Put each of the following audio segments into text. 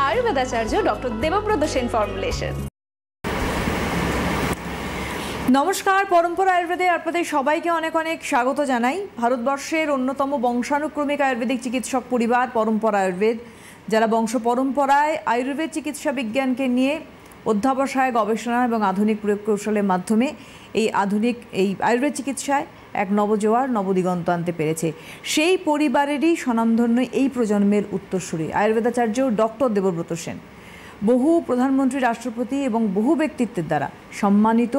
আয়ুর্বেদাচার্য doctor Debabrata Sen formulation. নমস্কার, পরম্পরা আয়ুর্বেদে আপনাদের সবাইকে অনেক অনেক স্বাগত জানাই। ভারতবর্ষের অন্যতম বংশানুক্রমিক আয়ুর্বেদিক চিকিৎসক পরিবার পরম্পরা আয়ুর্বেদ, যারা বংশ পরম্পরায় আয়ুর্বেদ চিকিৎসা বিজ্ঞানকে নিয়ে অধ্যাবসায়, গবেষণা এবং আধুনিক প্রয়োগ কৌশলের মাধ্যমে এই আয়ুর্বেদ চিকিৎসায় এক নবজোয়ার নবদিগন্ত আনতে পেরেছে। সেই পরিবারেরই স্বনামধন্য এই প্রজন্মের উত্তরসূরি আয়ুর্বেদাচার্য ডক্টর দেবব্রত সেন, বহু প্রধানমন্ত্রী, রাষ্ট্রপতি এবং বহু ব্যক্তিত্বের দ্বারা সম্মানিত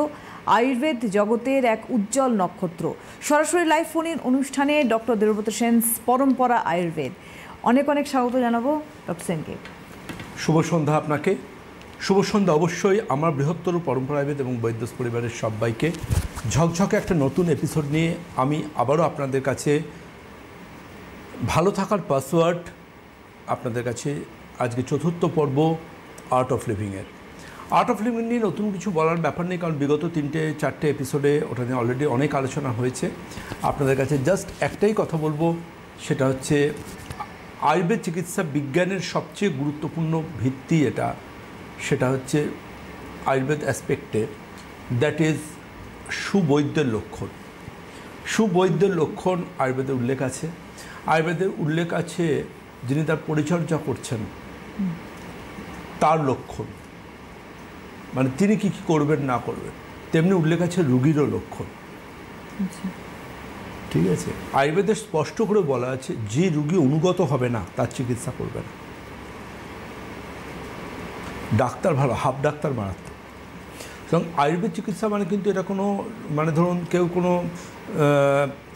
আয়ুর্বেদ জগতের এক উজ্জ্বল নক্ষত্র। সরাসরি লাইভ ফোন ইন অনুষ্ঠানে ডক্টর দেবব্রত সেন, পরম্পরা আয়ুর্বেদ। অনেক অনেক স্বাগত জানাবো ডক্টর সেনকে। শুভ সন্ধ্যা আপনাকে। শুভ সন্ধ্যা অবশ্যই আমার বৃহত্তর পরম্পরা আয়ুর্বেদ এবং বৈদ্যস পরিবারের সবাইকে। ঝকঝকে একটা নতুন এপিসোড নিয়ে আমি আবারও আপনাদের কাছে ভালো থাকার পাসওয়ার্ড আপনাদের কাছে আজকে চতুর্থ পর্ব আর্ট অফ লিভিংয়ের। আর্ট অফ লিভিং নিয়ে নতুন কিছু বলার ব্যাপার নেই, কারণ বিগত 3-4টে এপিসোডে ওটা নিয়ে অলরেডি অনেক আলোচনা হয়েছে। আপনাদের কাছে জাস্ট একটাই কথা বলবো, সেটা হচ্ছে আয়ুর্বেদ চিকিৎসা বিজ্ঞানের সবচেয়ে গুরুত্বপূর্ণ ভিত্তি সেটা হচ্ছে আয়ুর্বেদ অ্যাসপেক্টে, দ্যাট ইজ সুবৈদ্যের লক্ষণ। সুবৈদ্যের লক্ষণ আয়ুর্বেদের উল্লেখ আছে। আয়ুর্বেদের উল্লেখ আছে যিনি তার পরিচর্যা করছেন তার লক্ষণ, মানে তিনি কী কী করবেন না করবেন। তেমনি উল্লেখ আছে রুগীরও লক্ষণ। ঠিক আছে, আয়ুর্বেদে স্পষ্ট করে বলা আছে যে রুগী অনুগত হবে না তার চিকিৎসা করবে না। ডাক্তার ভালো, হাফ ডাক্তার মারাত্মক। সুতরাং আয়ুর্বেদ চিকিৎসা মানে কিন্তু এটা কোনো, মানে ধরুন কেউ কোনো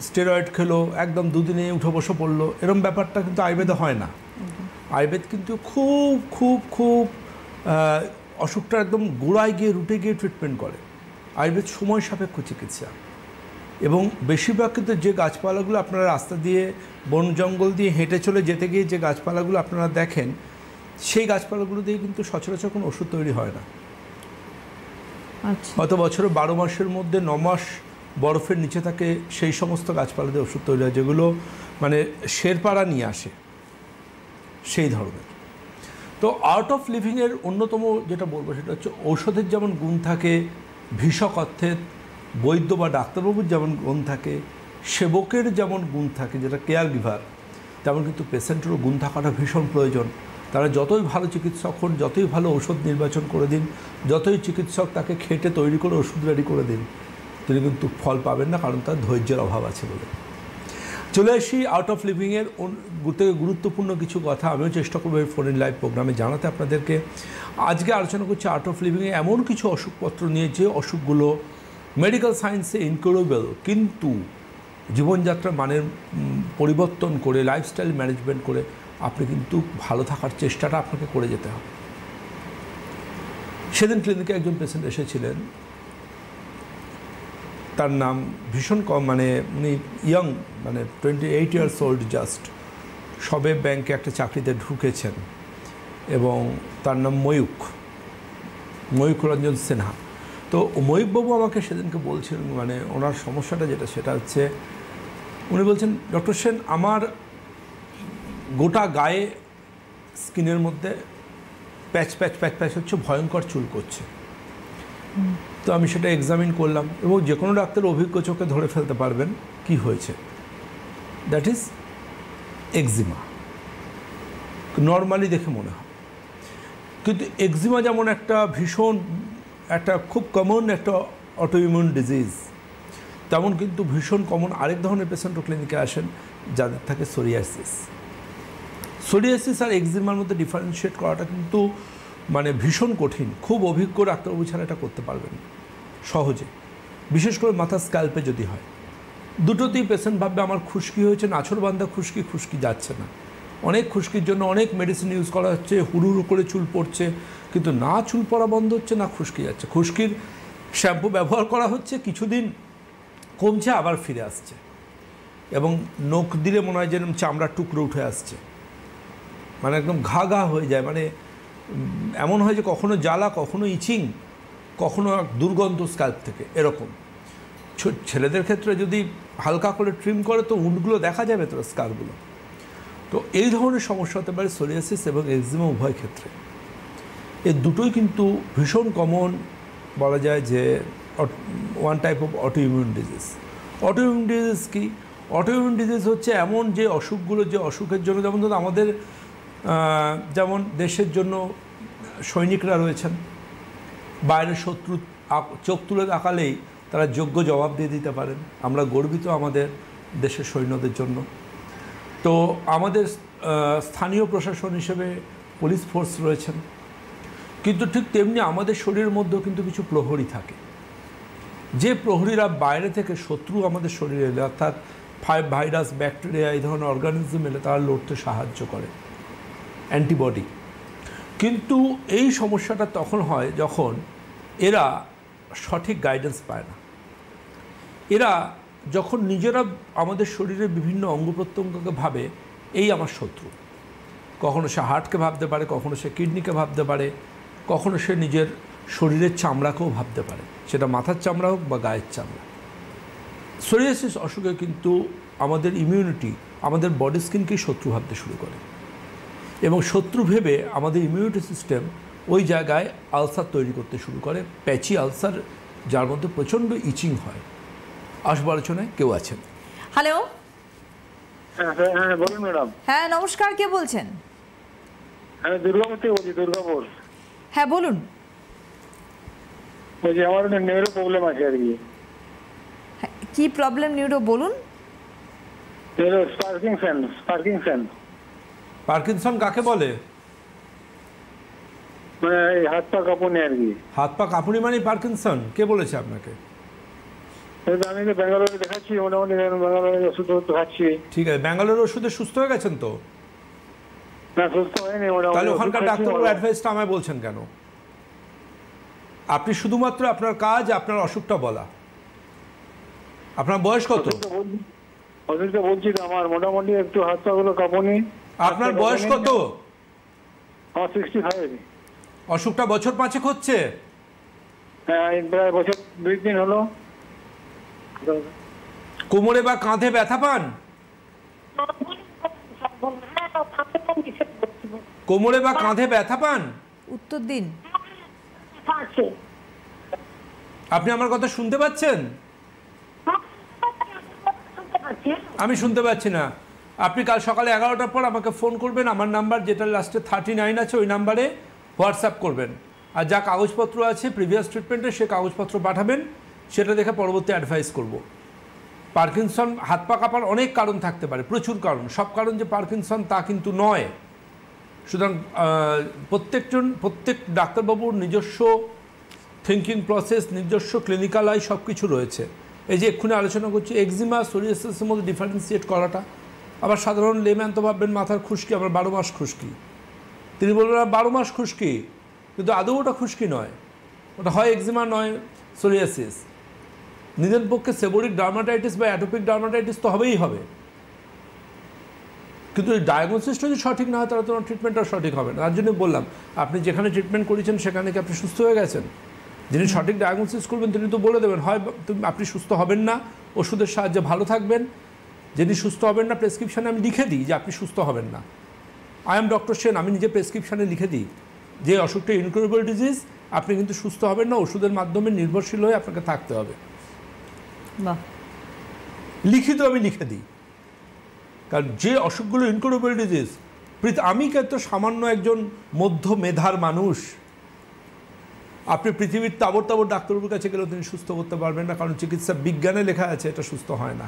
স্টেরয়েড খেলো, একদম দুদিনে উঠে বসে পড়লো, এরকম ব্যাপারটা কিন্তু আয়ুর্বেদে হয় না। আয়ুর্বেদ কিন্তু খুব খুব খুব অসুখটা একদম গোড়ায় গিয়ে, রুটে গিয়ে ট্রিটমেন্ট করে। আয়ুর্বেদ সময় সাপেক্ষ চিকিৎসা, এবং বেশিরভাগ কিন্তু যে গাছপালাগুলো আপনারা রাস্তা দিয়ে, বন জঙ্গল দিয়ে হেঁটে চলে যেতে গিয়ে যে গাছপালাগুলো আপনারা দেখেন, সেই গাছপালাগুলো দিয়ে কিন্তু সচরাচর কোনো ওষুধ তৈরি হয় না। হয়তো বছরে 12 মাসের মধ্যে 9 মাস বরফের নিচে থাকে সেই সমস্ত গাছপালা দিয়ে ওষুধ তৈরি হয়, যেগুলো মানে শেরপাড়া নিয়ে আসে, সেই ধরনের। তো আর্ট অফ লিভিংয়ের অন্যতম যেটা বলবো সেটা হচ্ছে ঔষধের যেমন গুণ থাকে, ভীষক অর্থের বৈদ্য বা ডাক্তারবাবুর যেমন গুণ থাকে, সেবকের যেমন গুণ থাকে যেটা কেয়ার গিভার, তেমন কিন্তু পেশেন্টেরও গুণ থাকাটা ভীষণ প্রয়োজন। তারা যতই ভালো চিকিৎসক হন, যতই ভালো ওষুধ নির্বাচন করে দিন, যতই চিকিৎসক তাকে খেটে তৈরি করে ওষুধ রেডি করে দিন, তিনি কিন্তু ফল পাবেন না, কারণ তার ধৈর্যের অভাব আছে বলে। চলে আসি আর্ট অফ লিভিংয়ের থেকে গুরুত্বপূর্ণ কিছু কথা আমিও চেষ্টা করবো এই ফোন ইন লাইভ প্রোগ্রামে জানাতে আপনাদেরকে। আজকে আলোচনা করছি আর্ট অফ লিভিংয়ে এমন কিছু অসুখপত্র নিয়ে, যে অসুখগুলো মেডিকেল সায়েন্সে ইনকিউরেবল, কিন্তু জীবনযাত্রার মানের পরিবর্তন করে, লাইফস্টাইল ম্যানেজমেন্ট করে আপনি কিন্তু ভালো থাকার চেষ্টাটা আপনাকে করে যেতে হবে। সেদিন ক্লিনিকে একজন পেশেন্ট এসেছিলেন, তার নাম ভীষণ কম, মানে উনি ইয়ং, মানে 28 ইয়ার্স ওল্ড, জাস্ট সবে ব্যাংকে একটা চাকরিতে ঢুকেছেন, এবং তার নাম ময়ূখ রঞ্জন সিনহা। তো ময়ূখবাবু আমাকে সেদিনকে বলছিলেন, মানে ওনার সমস্যাটা সেটা হচ্ছে, উনি বলছেন, ডক্টর সেন, আমার গোটা গায়ে স্কিনের মধ্যে প্যাচ প্যাচ প্যাচ প্যাচ হচ্ছে, ভয়ঙ্কর চুল করছে। তো আমি সেটা এক্সামিন করলাম, এবং যে কোনো ডাক্তার অভিজ্ঞ চোখে ধরে ফেলতে পারবেন কি হয়েছে। That is এক্সিমা। নর্মালি দেখে মনে হয়, কিন্তু এক্সিমা যেমন একটা ভীষণ, একটা খুব কমন একটা অটোইমিউন ডিজিজ, তেমন কিন্তু ভীষণ কমন আরেক ধরনের পেশেন্টও ক্লিনিকে আসেন যাদের থাকে সোরিয়াসিস। সোরিয়াসিস আর এক্সিমার মধ্যে ডিফারেন্সিয়েট করাটা কিন্তু মানে ভীষণ কঠিন। খুব অভিজ্ঞ ডাক্তারবাবু ছাড়া এটা করতে পারবেন সহজে, বিশেষ করে মাথা স্ক্যাল্পে যদি হয়। দুটোতেই পেশেন্ট ভাববে আমার খুশকি হয়েছে, নাছোড়বান্ধা খুশকি যাচ্ছে না। অনেক খুশকির জন্য অনেক মেডিসিন ইউজ করা হচ্ছে, হুড়ু করে চুল পড়ছে, কিন্তু না চুল পড়া বন্ধ হচ্ছে, না খুশকি যাচ্ছে। খুশকির শ্যাম্পু ব্যবহার করা হচ্ছে, কিছুদিন কমছে, আবার ফিরে আসছে, এবং নখ দিলে মনে হয় যেরকম চামড়ার টুকরো উঠে আসছে, মানে একদম ঘা হয়ে যায়। মানে এমন হয় যে কখনো জ্বালা, কখনো ইচিং, কখনো দুর্গন্ধ স্ক্যাল্প থেকে, এরকম। ছেলেদের ক্ষেত্রে যদি হালকা করে ট্রিম করে তো উন্টগুলো দেখা যাবে, তো স্কারগুলো। তো তো এই ধরনের সমস্যা হতে পারে সোরিয়াসিস এবং এক্সিমা উভয় ক্ষেত্রে। এই দুটোই কিন্তু ভীষণ কমন বলা যায় যে one type of autoimmune disease. Autoimmune disease কি? অটোইমিউন ডিজিজ হচ্ছে এমন যে অসুখগুলো, যে অসুখের জন্য যেমন ধরুন আমাদের যেমন দেশের জন্য সৈনিকরা রয়েছেন, বাইরের শত্রু চোখ তুলে তাকালেই তারা যোগ্য জবাব দিয়ে দিতে পারেন। আমরা গর্বিত আমাদের দেশের সৈন্যদের জন্য। তো আমাদের স্থানীয় প্রশাসন হিসেবে পুলিশ ফোর্স রয়েছেন, কিন্তু ঠিক তেমনি আমাদের শরীরের মধ্যেও কিন্তু কিছু প্রহরী থাকে, যে প্রহরীরা বাইরে থেকে শত্রু আমাদের শরীরে এলে, অর্থাৎ ভাইরাস, ব্যাকটেরিয়া, এই ধরনের অর্গানিজম এলে তারা লড়তে সাহায্য করে, অ্যান্টিবডি। কিন্তু এই সমস্যাটা তখন হয় যখন এরা সঠিক গাইডেন্স পায় না। এরা যখন নিজেরা আমাদের শরীরের বিভিন্ন অঙ্গ প্রত্যঙ্গকে ভাবে এই আমার শত্রু, কখনো সে হার্টকে ভাবতে পারে, কখনো সে কিডনিকে ভাবতে পারে, কখনো সে নিজের শরীরের চামড়াকেও ভাবতে পারে, সেটা মাথার চামড়া হোক বা গায়ের চামড়া। সোরিয়াসিস অসুখে কিন্তু আমাদের ইমিউনিটি আমাদের বডি স্কিনকেই শত্রু ভাবতে শুরু করে, এবং শত্রু ভেবে আমাদের ইমিউনিটি সিস্টেম ওই জায়গায় আলসার তৈরি করতে শুরু করে, প্যাচি আলসার, যার মধ্যে প্রচণ্ড ইচিং হয়। আসবো আলোচনায়, কেউ আছেন? হ্যালো। হ্যাঁ বলুন ম্যাডাম। হ্যাঁ নমস্কার, কে বলছেন? হ্যাঁ দুর্গাপুর থেকে বলছি, দুর্গাপুর। হ্যাঁ বলুন। বলছি আমার নেউরো প্রবলেম আছে আর কি। কি প্রবলেম নিউরো বলুন? পার্কিনসন। পার্কিনসন কাকে বলে? মানে এই হাত পা কাঁপুনি আর কি। হাত পা কাঁপুনি মানে পার্কিনসন? কে বলেছে আপনাকে? আমি তো ব্যাঙ্গালোরে দেখাচ্ছি, মোটামুটি ব্যাঙ্গালোরে ওষুধ খাচ্ছি। ঠিক আছে, ব্যাঙ্গালোর ওষুধে সুস্থ হয়ে গেছেন তো? না সুস্থ হয়নি। তাহলে ওখানকার ডাক্তারবাবু অ্যাডভাইসটা আমায় বলছেন কেন? আপনি শুধুমাত্র আপনার কাজ আপনার অসুখটা বলা। আপনার বয়স কত? ওষুধটা বলছি তো, আমার মোটামুটি একটু হাত পা গুলো কাঁপুনি। আপনার বয়স কত? আমার 65। অসুখটা বছর 5 হচ্ছে? হ্যাঁ প্রায় বছর 2-3 হলো। কোমরে বা কাঁধে ব্যথা পান? কোমরে বা কাঁধে ব্যথা পান? উত্তর দিন। আপনি আমার কথা শুনতে পাচ্ছেন? আমি শুনতে পাচ্ছি না। আপনি কাল সকালে 11টার পর আমাকে ফোন করবেন, আমার নাম্বার যেটা লাস্টে 39 আছে ওই নাম্বারে হোয়াটসঅ্যাপ করবেন, আর যা কাগজপত্র আছে প্রিভিয়াস ট্রিটমেন্টের সে কাগজপত্র পাঠাবেন, সেটা দেখে পরবর্তী অ্যাডভাইস করব। পার্কিনসন হাত পা কাঁপার অনেক কারণ থাকতে পারে, প্রচুর কারণ। সব কারণ যে পার্কিনসন তা কিন্তু নয়। সুতরাং প্রত্যেক ডাক্তারবাবুর নিজস্ব থিঙ্কিং প্রসেস, নিজস্ব ক্লিনিক্যাল আই সব কিছু রয়েছে। এই যে এক্ষুনি আলোচনা করছি এক্সিমা সোরিয়াসিসের মধ্যে ডিফারেন্সিয়েট করাটা। আবার সাধারণ লেম্যান তো ভাববেন মাথার খুশকি, আবার 12 মাস খুশকি। তিনি বলবেন 12 মাস খুশকি, কিন্তু আদৌ ওটা খুশকি নয়, ওটা হয় এক্সিমা নয় সোরিয়াসিস। নিজের পক্ষে সেবোরিক ডার্মাটাইটিস বা অ্যাটোপিক ডার্মাটাইটিস তো হবেই হবে, কিন্তু এই ডায়াগনোসিসটা যদি সঠিক না হয় তাহলে তোমার ট্রিটমেন্টটা সঠিক হবে না। তার জন্য বললাম আপনি যেখানে ট্রিটমেন্ট করেছেন সেখানে কি আপনি সুস্থ হয়ে গেছেন? যিনি সঠিক ডায়াগনোসিস করবেন তিনি তো বলে দেবেন হয় আপনি সুস্থ হবেন না, ওষুধের সাহায্যে ভালো থাকবেন। যিনি সুস্থ হবেন না প্রেসক্রিপশানে আমি লিখে দিই যে আপনি সুস্থ হবেন না। আই এম ডক্টর সেন, আমি নিজে প্রেসক্রিপশানে লিখে দিই যে অসুখটা ইনকিউরেবল ডিজিজ, আপনি কিন্তু সুস্থ হবেন না, ওষুধের মাধ্যমে নির্ভরশীল হয়ে আপনাকে থাকতে হবে। লিখিত আমি লিখে দিই, কারণ যে অসুখগুলো ইনকিউরেবল ডিজিজ, আমি কিন্তু সামান্য একজন মধ্য মেধার মানুষ। আপনি পৃথিবীর তাবর ডাক্তারবাবুর কাছে গেলেও তিনি সুস্থ করতে পারবেন না, কারণ চিকিৎসা বিজ্ঞানে লেখা আছে এটা সুস্থ হয় না।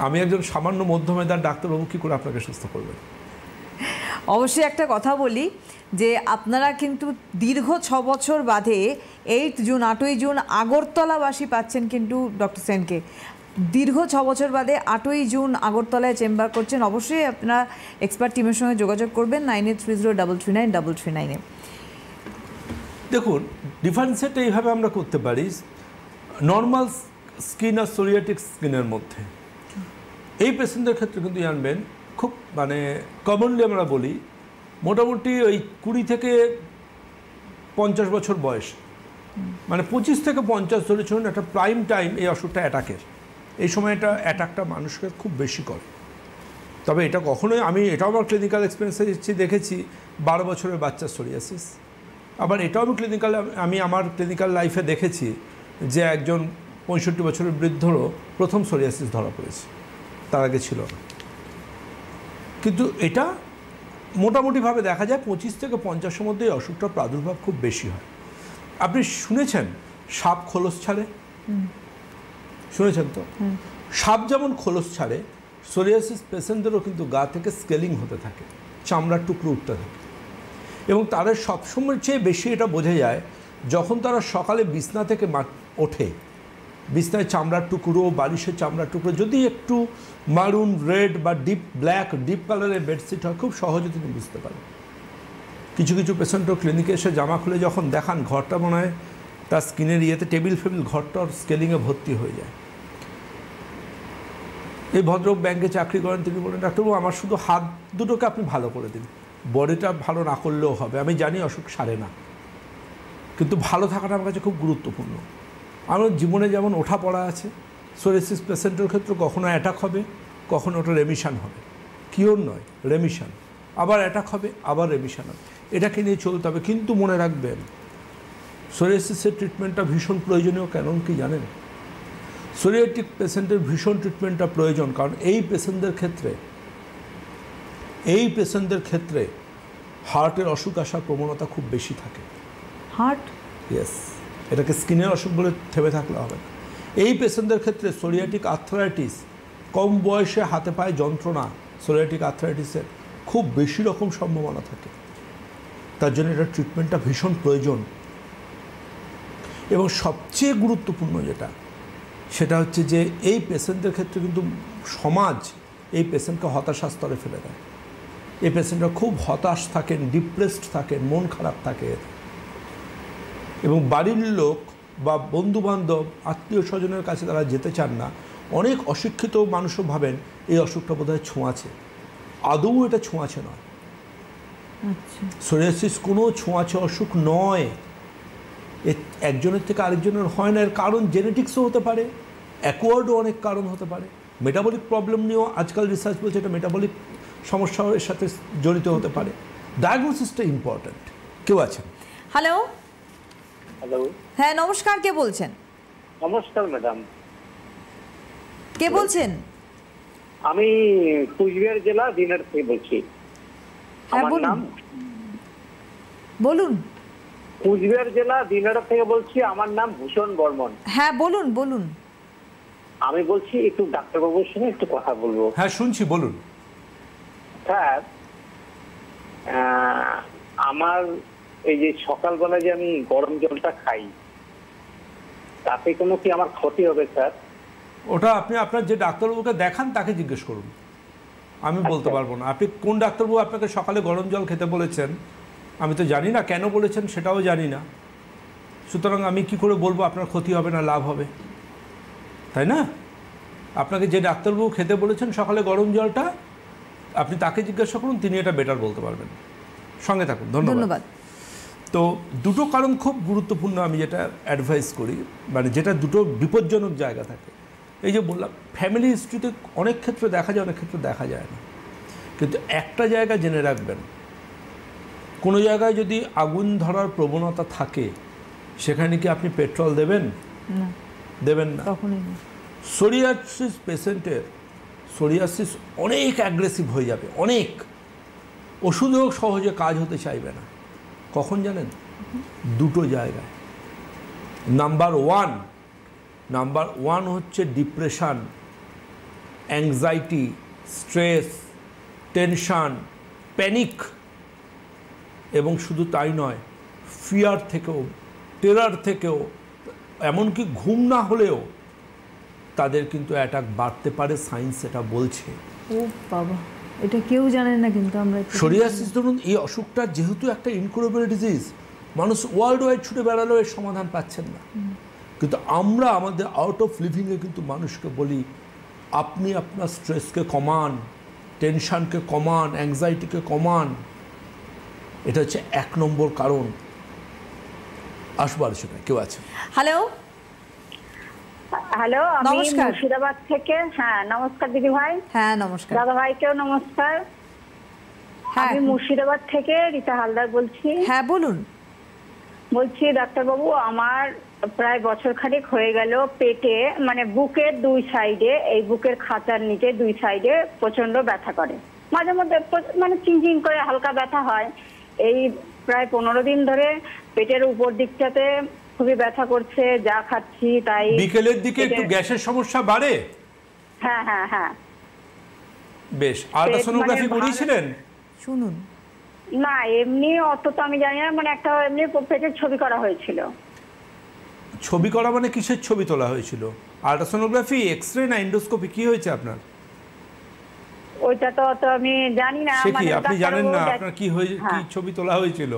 আমি একজন সামান্য মধ্য মেধার ডাক্তারবাবু কী করে আপনাকে সুস্থ করবেন? অবশ্যই একটা কথা বলি যে আপনারা কিন্তু দীর্ঘ 6 বছর বাদে 8ই জুন আগরতলাবাসী পাচ্ছেন কিন্তু ডক্টর সেনকে। দীর্ঘ 6 বছর বাদে 8ই জুন আগরতলায় চেম্বার করছেন। অবশ্যই আপনারা এক্সপার্ট টিমের সঙ্গে যোগাযোগ করবেন 9830339339 দেখুন ডিফারেন্সিয়েট এইভাবে আমরা করতে পারি নর্মাল স্কিন আর সোরিয়াটিক স্কিনের মধ্যে। এই পেশেন্টদের ক্ষেত্রে কিন্তু জানবেন খুব কমনলি আমরা বলি মোটামুটি ওই 20 থেকে 50 বছর বয়স, 25 থেকে 50 ধরে চলুন, একটা প্রাইম টাইম এই অসুখটা অ্যাটাকের। এই সময় এটা অ্যাটাকটা মানুষকে খুব বেশি করে। তবে এটা কখনোই আমি এটাও আমার ক্লিনিক্যাল এক্সপিরিয়েন্সে দেখেছি 12 বছরের বাচ্চার সোরিয়াসিস। আবার এটাও আমি আমার ক্লিনিক্যাল লাইফে দেখেছি যে একজন 65 বছরের বৃদ্ধরও প্রথম সোরিয়াসিস ধরা পড়েছে, তার আগে ছিল না। কিন্তু এটা মোটামুটিভাবে দেখা যায় 25 থেকে 50-এর মধ্যে এই অসুখটার প্রাদুর্ভাব খুব বেশি হয়। আপনি শুনেছেন সাপ খোলস ছাড়ে? শুনেছেন তো? সাপ যেমন খোলস ছাড়ে, সোরিয়াসিস পেশেন্টদেরও কিন্তু গা থেকে স্কেলিং হতে থাকে, চামড়ার টুকরো উঠতে থাকে। এবং তাদের সবসময় চেয়ে বেশি এটা বোঝা যায় যখন তারা সকালে বিছনা থেকে ওঠে, বিছনায় চামড়ার টুকরো, বালিশের চামড়ার টুকরো যদি একটু মারুন, রেড বা ডিপ ব্ল্যাক, ডিপ কালারের বেডশিট হয়, খুব সহজে তিনি বুঝতে পারেন। কিছু কিছু পেশেন্টও ক্লিনিকে এসে জামা খুলে যখন দেখান, ঘরটা মনে হয় তার স্কিনের টেবিল ফেবিল ঘরটার স্কেলিংয়ে ভর্তি হয়ে যায়। এই ভদ্রলোক ব্যাংকে চাকরি করেন, তিনি বলেন, ডাক্তারবাবু আমার শুধু হাত দুটোকে আপনি ভালো করে দিন, বডিটা ভালো না করলেও হবে, আমি জানি অসুখ সারে না, কিন্তু ভালো থাকাটা আমার কাছে খুব গুরুত্বপূর্ণ। আমার জীবনে যেমন ওঠা পড়া আছে, সোরিয়াসিস পেশেন্টের ক্ষেত্রে কখনো অ্যাটাক হবে, কখনো ওটা রেমিশন হবে, কিওর নয় রেমিশন, আবার অ্যাটাক হবে, আবার রেমিশন হবে, এটাকে নিয়ে চলতে হবে। কিন্তু মনে রাখবেন সোরিয়াসিসের ট্রিটমেন্টটা ভীষণ প্রয়োজনীয়। কেন কি জানেন? সোরিয়াটিক পেশেন্টের ভীষণ ট্রিটমেন্টটা প্রয়োজন, কারণ এই পেশেন্টদের ক্ষেত্রে হার্টের অসুখ আসার প্রবণতা খুব বেশি থাকে। হার্ট? ইয়েস, এটাকে স্কিনের অসুখ বলে থেমে থাকলে হবে না। এই পেশেন্টদের ক্ষেত্রে সোরিয়াটিক আর্থ্রাইটিস, কম বয়সে হাতে পায়ে যন্ত্রণা, সোরিয়াটিক আর্থ্রাইটিসের খুব বেশি রকম সম্ভাবনা থাকে। তার জন্য এটা ট্রিটমেন্টটা ভীষণ প্রয়োজন। এবং সবচেয়ে গুরুত্বপূর্ণ সেটা হচ্ছে যে এই পেশেন্টদের ক্ষেত্রে কিন্তু সমাজ এই পেশেন্টকে হতাশার স্তরে ফেলে দেয়। এই পেশেন্টরা খুব হতাশ থাকেন, ডিপ্রেসড থাকেন, মন খারাপ থাকে, এবং বাড়ির লোক বা বন্ধুবান্ধব, আত্মীয় স্বজনের কাছে তারা যেতে চান না। অনেক অশিক্ষিত মানুষও ভাবেন এই অসুখটা বোধহয় ছোঁয়াচে, আদৌ এটা ছোঁয়াচে নয়। সোরিয়াসিস কোনো ছোঁয়াচে অসুখ নয়, একজনের থেকে আরেকজনের হয় না। এর কারণ জেনেটিক্সও হতে পারে, অ্যাকোয়ার্ডও অনেক কারণ হতে পারে, মেটাবলিক প্রবলেম নিয়েও আজকাল রিসার্চ বলছে এটা মেটাবলিক সমস্যাও এর সাথে জড়িত হতে পারে। ডায়াগনোসিসটা ইম্পর্ট্যান্ট। কেউ আছেন? হ্যালো। হ্যালো, হ্যাঁ নমস্কার, কে বলছেন? নমস্কার ম্যাডাম, কে বলছেন? আমি কুচবিহার জেলা দিনার থেকে বলছি। হ্যাঁ আমার নাম বলুন। কুচবিহার জেলা দিনার থেকে বলছি, আমার নাম ভূষণ বর্মন। হ্যাঁ বলুন বলুন। আমি বলছি একটু ডাক্তারবাবুর সঙ্গে একটু কথা বলবো। হ্যাঁ শুনছি, বলুন। স্যার, আমার এই যে সকালবেলা যে আমি গরম জলটা খাই, তাতে কোনো কি আমার ক্ষতি হবে স্যার? ওটা আপনি আপনার যে ডাক্তারবাবুকে দেখান তাকে জিজ্ঞেস করুন, আমি বলতে পারবো না। আপনি কোন ডাক্তারবাবু আপনাকে সকালে গরম জল খেতে বলেছেন আমি তো জানি না, কেন বলেছেন সেটাও জানি না, সুতরাং আমি কি করে বলবো আপনার ক্ষতি হবে না লাভ হবে, তাই না? আপনাকে যে ডাক্তারবাবু খেতে বলেছেন সকালে গরম জলটা, আপনি তাকে জিজ্ঞাসা করুন, তিনি এটা বেটার বলতে পারবেন। সঙ্গে থাকুন, ধন্যবাদ। তো দুটো কারণ খুব গুরুত্বপূর্ণ, আমি যেটা অ্যাডভাইস করি, মানে যেটা দুটো বিপজ্জনক জায়গা থাকে। এই যে বললাম, ফ্যামিলি হিস্ট্রিতে অনেক ক্ষেত্রে দেখা যায়, অনেক ক্ষেত্রে দেখা যায় না। কিন্তু একটা জায়গা জেনে রাখবেন, কোনো জায়গায় যদি আগুন ধরার প্রবণতা থাকে সেখানে কি আপনি পেট্রোল দেবেন? দেবেন না। সোরিয়াসিস পেশেন্টের সোরিয়াসিস অনেক অ্যাগ্রেসিভ হয়ে যাবে, অনেক ওষুধেও সহজে কাজ হতে চাইবে না। কখন জানেন? দুটো জায়গায়। নাম্বার ওয়ান হচ্ছে depression, anxiety, stress, tension, panic, এবং শুধু তাই নয়, ফিয়ার থেকেও, টেরার থেকেও, এমনকি ঘুম না হলেও তাদের কিন্তু অ্যাটাক বাড়তে পারে, সায়েন্স এটা বলছে। ও বাবা, এটা কেউ জানে না। কিন্তু আমরা সোরিয়াসিস ধরুন, এই অসুখটা যেহেতু একটা ইনকুরেবল ডিজিজ, মানুষ ওয়ার্ল্ড ওয়াইড ছুটে বেড়ালেও এর সমাধান পাচ্ছেন না। কিন্তু আমরা আমাদের আউট অফ লিভিংয়ে কিন্তু মানুষকে বলি, আপনি আপনার স্ট্রেসকে কমান, টেনশনকে কমান, অ্যাংজাইটিকে কমান। এটা হচ্ছে 1 নম্বর কারণ। আসবো আলোচনায়। কেউ আছে? হ্যালো। হ্যালো, আমি নমস্কার। মুর্শিদাবাদ থেকে। হ্যাঁ, নমস্কার দিদি ভাই। হ্যাঁ নমস্কার। দাদা ভাইকেও নমস্কার। হ্যাঁ আমি মুর্শিদাবাদ থেকে রীতা হালদার বলছি। হ্যাঁ বলুন। বলছি ডাক্তারবাবু, আমার প্রায় বছর খানেক হয়ে গেল পেটে মানে বুকের দুই সাইডে, এই বুকের খাঁচার নিচে দুই সাইডে প্রচন্ড ব্যথা করে। মাঝে মধ্যে মানে চিনচিন করে হালকা ব্যথা হয়। এই প্রায় 15 দিন ধরে পেটের উপর দিকটাতে খুবই ব্যথা করছে, যা খাচ্ছি তাই। বিকেলের দিকে একটু গ্যাসের সমস্যা বাড়ে? হ্যাঁ হ্যাঁ হ্যাঁ। বেশ, আল্ট্রাসোনোগ্রাফি করিয়েছিলেন? শুনুন, না এমনি অত তো আমি জানি না, মানে একটা এমনি পেটের ছবি করা হয়েছিল। ছবি করা মানে কিসের ছবি তোলা হয়েছিল? আল্ট্রাসোনোগ্রাফি, এক্সরে না এন্ডোস্কোপি, কি হয়েছে আপনার? ওইটা তো অত আমি জানি না। সে কি আপনি জানেন না আপনার কি কি ছবি তোলা হয়েছিল?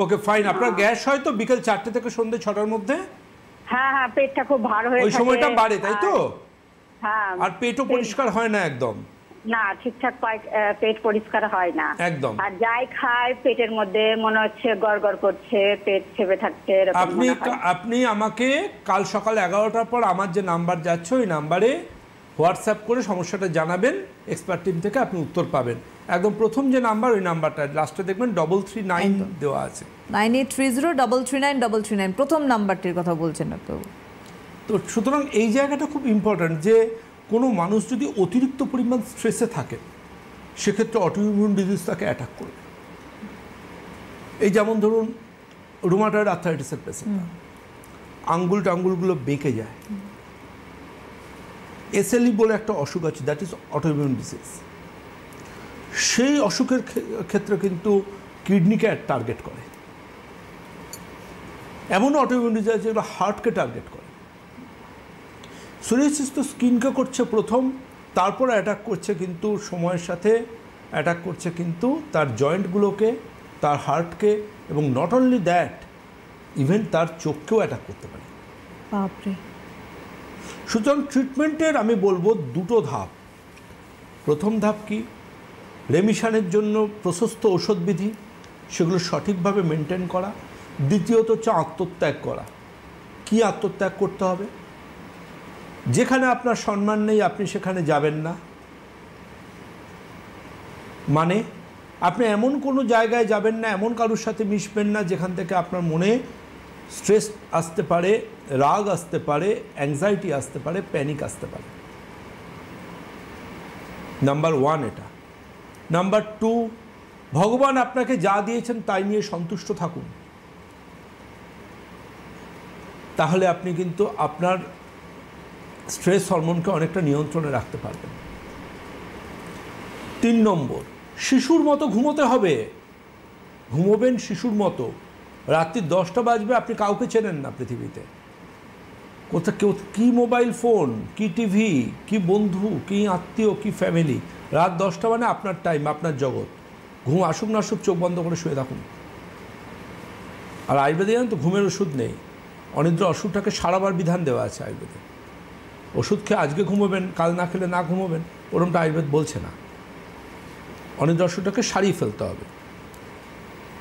Okay fine. আপনার গ্যাস হয় তো বিকেল 4টে থেকে সন্ধ্যে 6টার মধ্যে? হ্যাঁ হ্যাঁ, পেটটা খুব ভার হয়ে ওই থাকে। সময়টা বাড়ে, তাই তো? হ্যাঁ। আর পেটও পরিষ্কার হয় না একদম? না, ঠিকঠাক পেট পরিষ্কার হয় না একদম। আর যাই খায় পেটের মধ্যে মনে হচ্ছে গড়গড় করছে, পেট চেপে থাকছে, এরকম আপনি মনে হয়। আপনি আমাকে কাল সকাল 11টার পর আমার যে নাম্বার যাচ্ছে ওই নাম্বারে হোয়াটসঅ্যাপ করে সমস্যাটা জানাবেন। এক্সপার্ট টিম থেকে আপনি উত্তর পাবেন। একদম প্রথম যে নাম্বার, ওই নাম্বারটা লাস্টে দেখবেন 339 দেওয়া আছে। 9830339339 প্রথম নাম্বারটির কথা বলছেন তো। তো সুতরাং এই জায়গাটা খুব ইম্পর্ট্যান্ট যে কোনো মানুষ যদি অতিরিক্ত পরিমাণ স্ট্রেসে থাকে সেক্ষেত্রে অটোইমিউন ডিজিজ তাকে অ্যাটাক করবে। এই যেমন ধরুন রুমাটয়েড আর্থ্রাইটিসের পেশেন্ট, আঙ্গুল টাঙ্গুলগুলো বেঁকে যায়। এসএলই বলে একটা অসুখ আছে, দ্যাট ইজ অটোইমিউন ডিজিজ। সেই অসুখের ক্ষেত্রে কিন্তু কিডনিকে টার্গেট করে। এমন অটোইমিউন ডিজিজ যেগুলো হার্টকে টার্গেট করে। সোরিয়াসিস তো স্কিনকে করছে প্রথম, তারপর অ্যাটাক করছে কিন্তু সময়ের সাথে অ্যাটাক করছে কিন্তু তার জয়েন্টগুলোকে, তার হার্টকে, এবং নট অনলি দ্যাট, ইভেন তার চোখকেও অ্যাটাক করতে পারে। বাপরে। সুতরাং ট্রিটমেন্টের আমি বলবো দুটো ধাপ। প্রথম ধাপ কি? রেমিশনের জন্য প্রশস্ত ওষুধবিধি, সেগুলো সঠিকভাবে মেনটেন করা। দ্বিতীয়ত হচ্ছে আত্মত্যাগ করা। কি আত্মত্যাগ করতে হবে? যেখানে আপনার সম্মান নেই আপনি সেখানে যাবেন না। মানে আপনি এমন কোনো জায়গায় যাবেন না, এমন কারোর সাথে মিশবেন না যেখান থেকে আপনার মনে স্ট্রেস আসতে পারে, রাগ আসতে পারে, অ্যাংজাইটি আসতে পারে, প্যানিক আসতে পারে। নাম্বার 1 এটা। নাম্বার 2, ভগবান আপনাকে যা দিয়েছেন তাই নিয়ে সন্তুষ্ট থাকুন। তাহলে আপনি কিন্তু আপনার স্ট্রেস হরমোনকে অনেকটা নিয়ন্ত্রণে রাখতে পারবেন। 3 নম্বর, শিশুর মতো ঘুমোতে হবে। ঘুমোবেন শিশুর মতো। রাত্রি 10টা বাজবে, আপনি কাউকে চেনেন না পৃথিবীতে। কোথা কেউ কি মোবাইল ফোন, কি টিভি, কি বন্ধু, কি আত্মীয়, কি ফ্যামিলি। রাত 10টা মানে আপনার টাইম, আপনার জগৎ। ঘুম আসুক না আসুক চোখ বন্ধ করে শুয়ে থাকুন। আর আয়ুর্বেদে জানেন তো ঘুমের ওষুধ নেই। অনিদ্রা ওষুধটাকে সারাবার বিধান দেওয়া আছে আয়ুর্বেদে। ওষুধ খেয়ে আজকে ঘুমোবেন, কাল না খেলে না ঘুমোবেন, ওরমটা আয়ুর্বেদ বলছে না। অনিদ্রা ওষুধটাকে সারিয়ে ফেলতে হবে।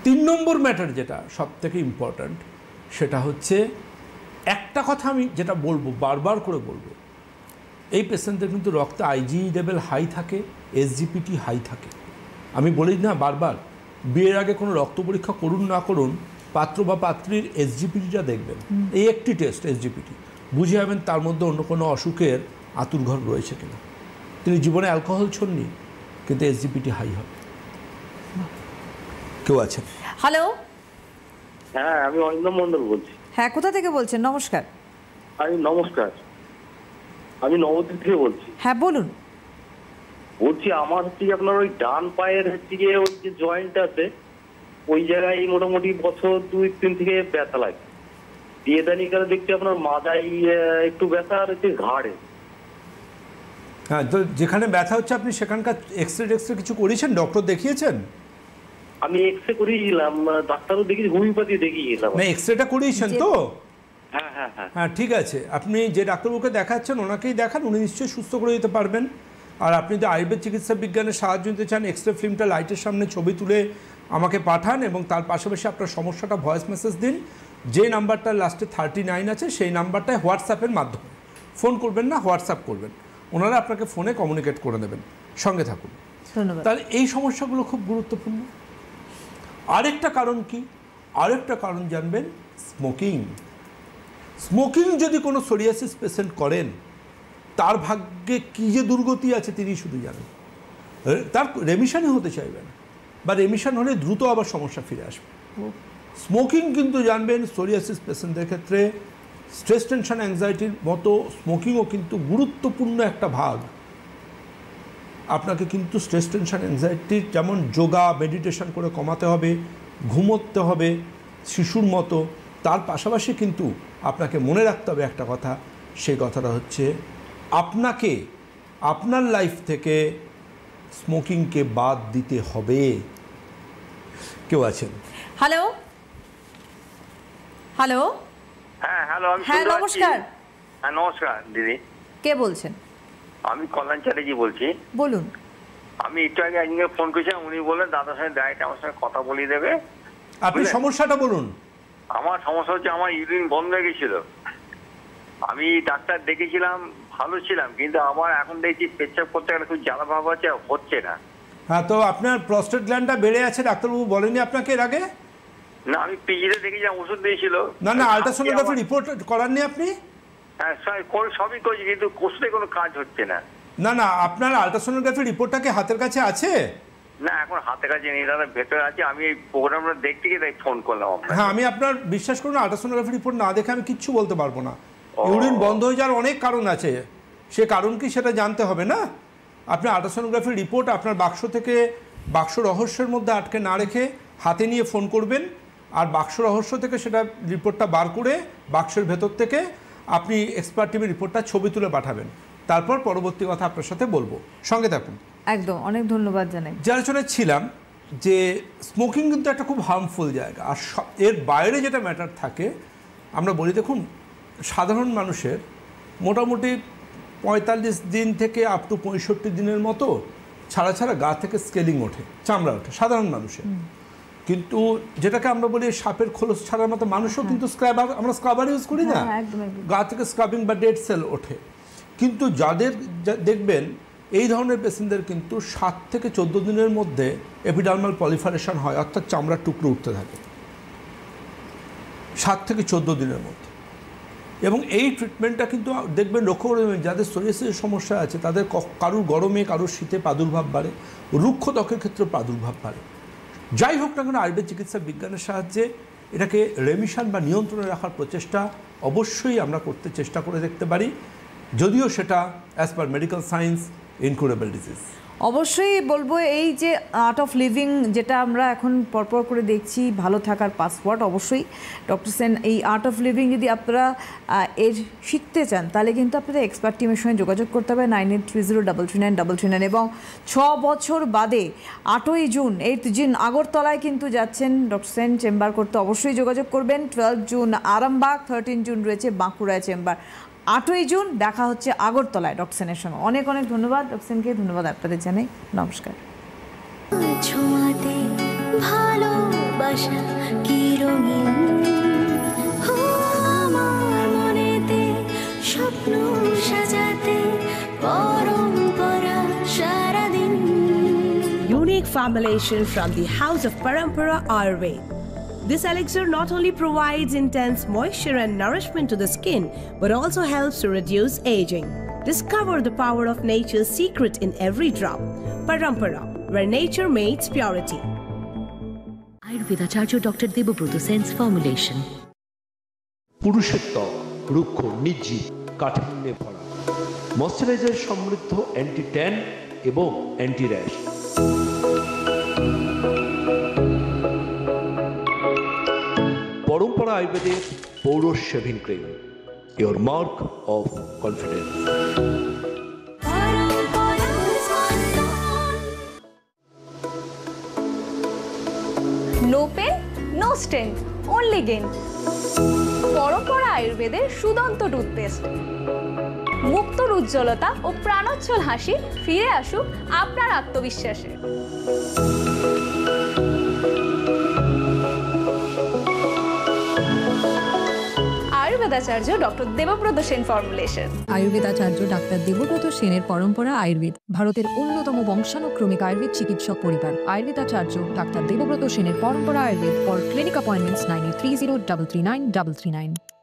3 নম্বর ম্যাটার যেটা সব থেকে ইম্পর্ট্যান্ট, সেটা হচ্ছে একটা কথা আমি যেটা বলবো, বারবার করে বলবো, এই পেশেন্টদের কিন্তু রক্তে আইজি লেভেল হাই থাকে, এসজিপিটি হাই থাকে। আমি বলি না বারবার, বিয়ের আগে কোনো রক্ত পরীক্ষা করুন না করুন, পাত্র বা পাত্রীর এসজিপিটিটা দেখবেন। এই একটি টেস্ট এসজিপিটি, বুঝে যাবেন তার মধ্যে অন্য কোনো অসুখের আতুরঘর রয়েছে কিনা। তিনি জীবনে অ্যালকোহল ছোননি, কিন্তু এসজিপিটি হাই হবে। কেউ আছেন? হ্যালো। হ্যাঁ, আমি অরিন্দম মন্ডল বলছি। হ্যাঁ, কোথা থেকে বলছেন? নমস্কার। নমস্কার, আমি নবদ্বীপ থেকে বলছি। হ্যাঁ বলুন। বলছি আমার হচ্ছে যে আপনার ওই ডান পায়ের হচ্ছে গিয়ে ওই যে জয়েন্ট আছে, ওই জায়গায় মোটামুটি বছর 2-3 থেকে ব্যথা লাগে। দিয়ে দানিকালে দেখছি আপনার মাথায় একটু ব্যথা আর হচ্ছে ঘাড়ে। হ্যাঁ, তো যেখানে ব্যথা হচ্ছে আপনি সেখানকার এক্সরে কিছু করেছেন? ডক্টর দেখিয়েছেন? আমি এক্সরে করিয়েছিলাম, ডাক্তারও দেখিয়েছি, হোমিওপ্যাথি দেখিয়েছিলাম। না, এক্সরেটা করিয়েছেন তো? হ্যাঁ হ্যাঁ হ্যাঁ হ্যাঁ, ঠিক আছে। আপনি যে ডাক্তারবাবুকে দেখাচ্ছেন ওনাকেই দেখান, উনি নিশ্চয়ই সুস্থ করে দিতে পারবেন। আর আপনি যদি আয়ুর্বেদ চিকিৎসা বিজ্ঞানের সাহায্য নিতে চান, এক্সরে ফিল্মটা লাইটের সামনে ছবি তুলে আমাকে পাঠান এবং তার পাশাপাশি আপনার সমস্যাটা ভয়েস মেসেজ দিন। যে নাম্বারটা লাস্টে 39 আছে সেই নাম্বারটায় হোয়াটসঅ্যাপের মাধ্যমে ফোন করবেন না, হোয়াটসঅ্যাপ করবেন, ওনারা আপনাকে ফোনে কমিউনিকেট করে দেবেন। সঙ্গে থাকুন। ধন্যবাদ। তাহলে এই সমস্যাগুলো খুব গুরুত্বপূর্ণ। আরেকটা কারণ কি? আরেকটা কারণ জানবেন, স্মোকিং। স্মোকিং যদি কোনো সোরিয়াসিস পেশেন্ট করেন, তার ভাগ্যে কী যে দুর্গতি আছে তিনি শুধু জানেন। তার রেমিশনই হতে চাইবে না, বা রেমিশন হলে দ্রুত আবার সমস্যা ফিরে আসবে। স্মোকিং কিন্তু জানবেন সোরিয়াসিস পেশেন্টদের ক্ষেত্রে স্ট্রেস টেনশন অ্যাংজাইটির মতো স্মোকিংও কিন্তু গুরুত্বপূর্ণ একটা ভাগ। আপনাকে কিন্তু স্ট্রেস টেনশন অ্যাংজাইটির যেমন যোগা মেডিটেশন করে কমাতে হবে, ঘুমোতে হবে শিশুর মতো, তার পাশাপাশি কিন্তু আপনাকে মনে রাখতে হবে একটা কথা, সেই কথাটা হচ্ছে আপনাকে আপনার লাইফ থেকে স্মোকিংকে বাদ দিতে হবে। কেউ আছেন? Hello hello. হ্যাঁ হ্যালো, আমি হ্যাঁ নমস্কার। হ্যাঁ নমস্কার দিদি, কে বলছেন? আমি কল্যাণ চ্যাটার্জি বলছি। বলুন। আমি একটু আগে একজনকে ফোন করেছিলাম, উনি বললেন দাদার সঙ্গে ডাইরেক্ট আমার সঙ্গে কথা বলিয়ে দেবে। আপনি সমস্যাটা বলুন। আমার সমস্যা হচ্ছে আমার ইউরিন বন্ধ হয়ে গেছিল, আমি ডাক্তার দেখেছিলাম, ভালো ছিলাম, কিন্তু আমার এখন দেখছি পেচ্ছাপ করতে গেলে খুব জ্বালা ভাব হচ্ছে না। হ্যাঁ, তো আপনার প্রস্টেট গ্ল্যান্ডটা বেড়ে আছে, ডাক্তারবাবু বলেনি আপনাকে এর আগে? না, আমি পিজিতে দেখেছিলাম, ওষুধ দিয়েছিল। না না, আল্ট্রাসোনোগ্রাফি রিপোর্ট করাননি আপনি? হ্যাঁ সবই করছি, কিন্তু ওষুধে কোনো কাজ হচ্ছে না। না না, আপনার আল্ট্রাসোনোগ্রাফি রিপোর্টটা কি হাতের কাছে আছে? না, এখন হাতে কাছে নেই দাদা, ভেতরে আছে। আমি এই প্রোগ্রামটা দেখতে গিয়ে তাই ফোন করলাম আপনাকে। হ্যাঁ, আমি আপনার বিশ্বাস করুন, আল্ট্রাসোনোগ্রাফি রিপোর্ট না দেখে আমি কিচ্ছু বলতে পারবো না। ইউরিন বন্ধ হয়ে যাওয়ার অনেক কারণ আছে, সে কারণ কি সেটা জানতে হবে না? আপনি আল্ট্রাসোনোগ্রাফি রিপোর্ট আপনার বাক্স থেকে, বাক্স রহস্যের মধ্যে আটকে না রেখে হাতে নিয়ে ফোন করবেন, আর বাক্স রহস্য থেকে সেটা রিপোর্টটা বার করে বাক্সের ভেতর থেকে আপনি এক্সপার্ট টিমের রিপোর্টটা ছবি তুলে পাঠাবেন। তারপর পরবর্তী কথা আপনার সাথে বলবো, সঙ্গে থাকুন। একদম, অনেক ধন্যবাদ জানাই। যে আলোচনায় ছিলাম যে স্মোকিং কিন্তু একটা খুব হার্মফুল জায়গা, আর এর বাইরে যেটা ম্যাটার থাকে আমরা বলি, দেখুন সাধারণ মানুষের মোটামুটি 45 দিন থেকে আপ টু 65 দিনের মতো ছাড়া ছাড়া গা থেকে স্কেলিং ওঠে, চামড়া ওঠে সাধারণ মানুষের। কিন্তু যেটাকে আমরা বলি সাপের খোলস ছাড়ার মতো, মানুষও কিন্তু স্ক্রাবার, আমরা স্ক্রাবার ইউজ করি না, গা থেকে স্ক্রাবিং বা ডেড সেল ওঠে। কিন্তু যাদের দেখবেন এই ধরনের পেশেন্টদের কিন্তু 7 থেকে 14 দিনের মধ্যে এপিডার্মাল পলিফারেশন হয়, অর্থাৎ চামড়ার টুকরো উঠতে থাকে 7 থেকে 14 দিনের মধ্যে। এবং এই ট্রিটমেন্টটা কিন্তু দেখবেন, লক্ষ্য করবেন যাদের সোরিয়াসিসের সমস্যা আছে তাদের কারুর গরমে, কারুর শীতে প্রাদুর্ভাব বাড়ে, রুক্ষ ত্বকের ক্ষেত্রে প্রাদুর্ভাব বাড়ে। যাই হোক না কেন, আয়ুর্বেদ চিকিৎসা বিজ্ঞানের সাহায্যে এটাকে রেমিশন বা নিয়ন্ত্রণে রাখার প্রচেষ্টা অবশ্যই আমরা করতে চেষ্টা করে দেখতে পারি, যদিও সেটা as per medical science incurable disease. অবশ্যই বলবো, এই যে আর্ট অফ লিভিং যেটা আমরা এখন পরপর করে দেখছি, ভালো থাকার পাসওয়ার্ড, অবশ্যই ডক্টর সেন এই আর্ট অফ লিভিং যদি আপনারা এর শিখতে চান তাহলে কিন্তু আপনাদের এক্সপার্ট টিমের সঙ্গে যোগাযোগ করতে হবে 9830339339 এবং 6 বছর বাদে 8ই জুন 8 জুন আগরতলায় কিন্তু যাচ্ছেন ডক্টর সেন চেম্বার করতে, অবশ্যই যোগাযোগ করবেন। 12 জুন আরামবাগ, 13 জুন রয়েছে বাঁকুড়ায় চেম্বার, 8ই জুন দেখা হচ্ছে আগরতলায় ডক্টর সেনের সঙ্গে। অনেক অনেক ধন্যবাদ ডক্টর সেনকে, ধন্যবাদ আপনাদের জানাই, নমস্কার। ভালোবাসা কি রঙিন, আমার মনেতে স্বপ্ন সাজাতে পরম্পরা সারাদিন। Unique formulation from the House of Parampara Ayurveda. This elixir not only provides intense moisture and nourishment to the skin, but also helps to reduce aging. Discover the power of nature's secret in every drop. Parampara, where nature meets purity. Ayurvedacharya Dr. Debabrata Sen's formulation. পুরুষের ত্বক রুক্ষ, নির্জীব, কাঠিন্যে ভরা, moisturiser সমৃদ্ধ, anti tan এবং anti rash. Parampara আয়ুর্বেদের Paurush shaving cream, your mark of confidence. No pain, no strain, only gain. Parampara আয়ুর্বেদের সুদন্ত toothpaste. মুক্তর উজ্জ্বলতা ও প্রাণোচ্ছল হাসি ফিরে আসুক আপনার আত্মবিশ্বাসে। আয়ুর্বেদাচার্য ডক্টর দেবব্রত সেন ফর্মুলেশন। আয়ুর্বেদাচার্য ডাক্তার দেবব্রত সেনের পরম্পরা আয়ুর্বেদ, ভারতের অন্যতম বংশানুক্রমিক আয়ুর্বেদ চিকিৎসক পরিবার। আয়ুর্বেদাচার্য ডাক্তার দেবব্রত সেনের Parampara Ayurveda. For clinic appointments 9830 339 339।